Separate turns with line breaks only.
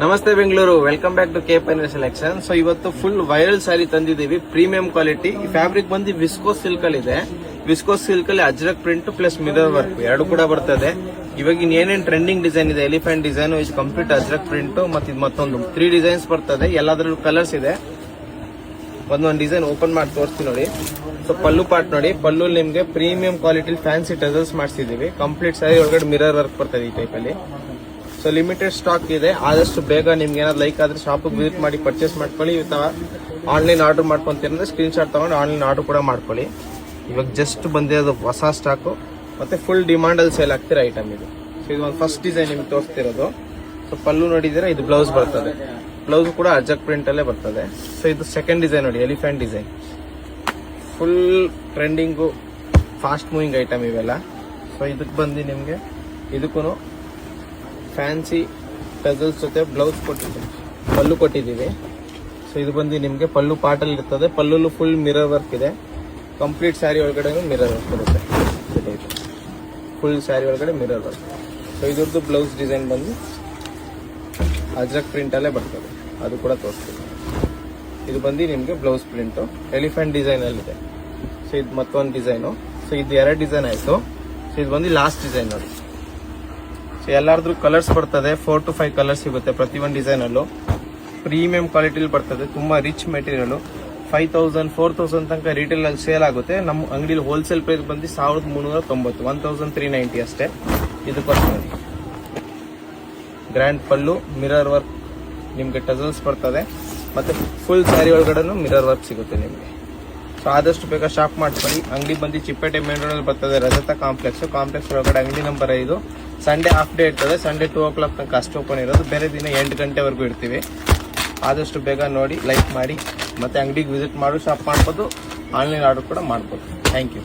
ನಮಸ್ತೆ Bengaluru, welcome back to KPN selection. So ಇವತ್ತು full viral saree ತಂದಿದ್ದೀವಿ, ಪ್ರೀಮಿಯಂ ಕ್ವಾಲಿಟಿ. ಈ ಫ್ಯಾಬ್ರಿಕ್ ಬಂದು ವಿಸ್ಕೋಸ್ ಸಿಲ್ಕ್ ಅಲ್ಲಿ ಇದೆ. ವಿಸ್ಕೋಸ್ ಸಿಲ್ಕ್ ಅಲ್ಲಿ ajrak print plus mirror work ಎರಡು ಕೂಡ ಬರ್ತದೆ. ಇವಾಗ ಏನೇನ್ ಟ್ರೆಂಡಿಂಗ್ ಡಿಸೈನ್ ಇದೆ, elephant design is complete ajrak print, ಮತ್ತೆ ಮತ್ತೊಂದು 3 ಡಿಸೈನ್ಸ್ ಬರ್ತದೆ. ಎಲ್ಲಾದ್ರಲ್ಲೂ ಕಲರ್ಸ್ ಇದೆ. ಒಂದೊಂದು ಡಿಸೈನ್ ಓಪನ್ ಮಾಡಿ ತೋರಿಸ್ತೀನಿ ನೋಡಿ. ಸೊ ಪಲ್ಲು ಪಾರ್ಟ್ ನೋಡಿ, ಪಲ್ಲು ನಿಮ್ಗೆ ಪ್ರೀಮಿಯಂ ಕ್ವಾಲಿಟಿ ಫ್ಯಾನ್ಸಿ ಟಜಲ್ಸ್ ಮಾಡಿಸಿದೀವಿ. ಕಂಪ್ಲೀಟ್ ಸ್ಯಾರಿ ಒಳಗಡೆ ಮಿರರ್ ವರ್ಕ್ ಬರ್ತದೆ ಈ ಟೈಪ್ ಅಲ್ಲಿ. ಸೊ ಲಿಮಿಟೆಡ್ ಸ್ಟಾಕ್ ಇದೆ, ಆದಷ್ಟು ಬೇಗ ನಿಮ್ಗೆ ಏನಾದ್ರು ಲೈಕ್ ಆದ್ರೆ ಶಾಪ್ ವಿಸಿಟ್ ಮಾಡಿ ಪರ್ಚೇಸ್ ಮಾಡ್ಕೊಳ್ಳಿ. ಅಥವಾ ಆನ್ಲೈನ್ ಆರ್ಡರ್ ಮಾಡ್ಕೊಂತೀರಂದ್ರೆ ಸ್ಕ್ರೀನ್ ಶಾಟ್ ತಗೊಂಡು ಆನ್ಲೈನ್ ಆರ್ಡರ್ ಕೂಡ ಮಾಡ್ಕೊಳ್ಳಿ. ಇವಾಗ ಜಸ್ಟ್ ಬಂದಿರೋದು ಹೊಸ ಸ್ಟಾಕು, ಮತ್ತೆ ಫುಲ್ ಡಿಮಾಂಡ್ ಅಲ್ಲಿ ಸೇಲ್ ಆಗ್ತಿರೋ ಐಟಮ್ ಇದು. ಸೊ ಇದು ಒಂದು ಫಸ್ಟ್ ಡಿಸೈನ್ ನಿಮ್ಗೆ ತೋರಿಸ್ತಿರೋದು. ಸೊ ಪಲ್ಲು ನೋಡಿದ್ರೆ ಇದು ಬ್ಲೌಸ್ ಬರ್ತದೆ, ಬ್ಲೌಸ್ ಕೂಡ ಅಜಕ್ ಪ್ರಿಂಟ್ ಅಲ್ಲೇ ಬರ್ತದೆ. ಸೊ ಇದು ಸೆಕೆಂಡ್ ಡಿಸೈನ್ ನೋಡಿ, elephant design. Full trending, fast moving item ಇವೆಲ್ಲ. ಸೊ ಇದಕ್ಕೆ ಬಂದು ನಿಮ್ಗೆ ಇದಕ್ಕೂ ಫ್ಯಾನ್ಸಿ ಟಜಲ್ಸ್ ಜೊತೆ ಬ್ಲೌಸ್ ಕೊಟ್ಟಿದ್ದೀವಿ, ಪಲ್ಲು ಕೊಟ್ಟಿದ್ದೀವಿ. ಸೊ ಇದು ಬಂದು ನಿಮಗೆ ಪಲ್ಲು ಪಾರ್ಟಲ್ಲಿ ಇರ್ತದೆ. ಪಲ್ಲುಲು ಫುಲ್ ಮಿರರ್ ವರ್ಕ್ ಇದೆ. ಕಂಪ್ಲೀಟ್ ಸ್ಯಾರಿ ಒಳಗಡೆ ಮಿರರ್ ವರ್ಕ್ ಇರುತ್ತೆ. ಫುಲ್ ಸ್ಯಾರಿ ಒಳಗಡೆ ಮಿರರ್ ವರ್ಕ್. ಸೊ ಇದ್ರದ್ದು ಬ್ಲೌಸ್ ಡಿಸೈನ್ ಬಂದು ಅಜ್ರಕ್ ಪ್ರಿಂಟ್ ಅಲ್ಲೇ ಬರ್ತದೆ, ಅದು ಕೂಡ ತೋರಿಸ್ತೀವಿ. ಇದು ಬಂದು ನಿಮಗೆ ಬ್ಲೌಸ್ ಪ್ರಿಂಟು ಎಲಿಫೆಂಟ್ ಡಿಸೈನ್ ಅಲ್ಲಿದೆ. ಸೊ ಇದು ಮತ್ತೊಂದು ಡಿಸೈನು. ಸೊ ಇದು 2 ಡಿಸೈನ್ ಆಯ್ತು. ಸೊ ಇದು ಬಂದು ಲಾಸ್ಟ್ ಡಿಸೈನ್ ನೋಡಿ. ಸೊ ಎಲ್ಲಾರ್ದ್ರೂ ಕಲರ್ಸ್ ಬರ್ತದೆ, 4 to 5 ಕಲರ್ಸ್ ಸಿಗುತ್ತೆ ಪ್ರತಿ ಒಂದು ಡಿಸೈನ್ ಅಲ್ಲೂ. ಪ್ರೀಮಿಯಂ ಕ್ವಾಲಿಟಿಲಿ ಬರ್ತದೆ, ತುಂಬಾ ರಿಚ್ ಮೆಟೀರಿಯಲ್. 5000 4000 ತನಕ ರಿಟೇಲ್ ಅಲ್ಲಿ ಸೇಲ್ ಆಗುತ್ತೆ. ನಮ್ಮ ಅಂಗಡಿಲಿ ಹೋಲ್ಸೇಲ್ ಪ್ರೈಸ್ ಬಂದು 1390, 1390 ಅಷ್ಟೇ. ಇದಕ್ಕೋಸ್ಕರ ಗ್ರ್ಯಾಂಡ್ ಪಲ್ಲು, ಮಿರರ್ ವರ್ಕ್, ನಿಮ್ಗೆ ಟಜಲ್ಸ್ ಬರ್ತದೆ, ಮತ್ತೆ ಫುಲ್ ಸ್ಯಾರಿ ಒಳಗಡೆ ಮಿರರ್ ವರ್ಕ್ ಸಿಗುತ್ತೆ ನಿಮ್ಗೆ. ಸೊ ಆದಷ್ಟು ಬೇಗ ಶಾಪ್ ಮಾಡ್ಕೊಳ್ಳಿ. ಅಂಗಡಿ ಬಂದು ಚಿಪ್ಪೇಟೆ ಮೇನ್ ರೋಡ್ ಅಲ್ಲಿ ಬರ್ತದೆ, ರಜತ ಕಾಂಪ್ಲೆಕ್ಸ್ ಒಳಗಡೆ ಅಂಗಡಿ ನಂಬರ್ 5. ಸಂಡೇ ಹಾಫ್ ಡೇ ಇರ್ತದೆ, ಸಂಡೇ 2 o'clock ತನಕ ಅಷ್ಟು ಓಪನ್ ಇರೋದು. ಬೇರೆ ದಿನ 8 ಗಂಟೆವರೆಗೂ ಇರ್ತೀವಿ. ಆದಷ್ಟು ಬೇಗ ನೋಡಿ, ಲೈಕ್ ಮಾಡಿ, ಮತ್ತೆ ಅಂಗಡಿಗೆ ವಿಸಿಟ್ ಮಾಡಿ ಶಾಪ್ ಮಾಡ್ಬೋದು. ಆನ್ಲೈನ್ ಆರ್ಡರ್ ಕೂಡ ಮಾಡ್ಬೋದು. Thank you.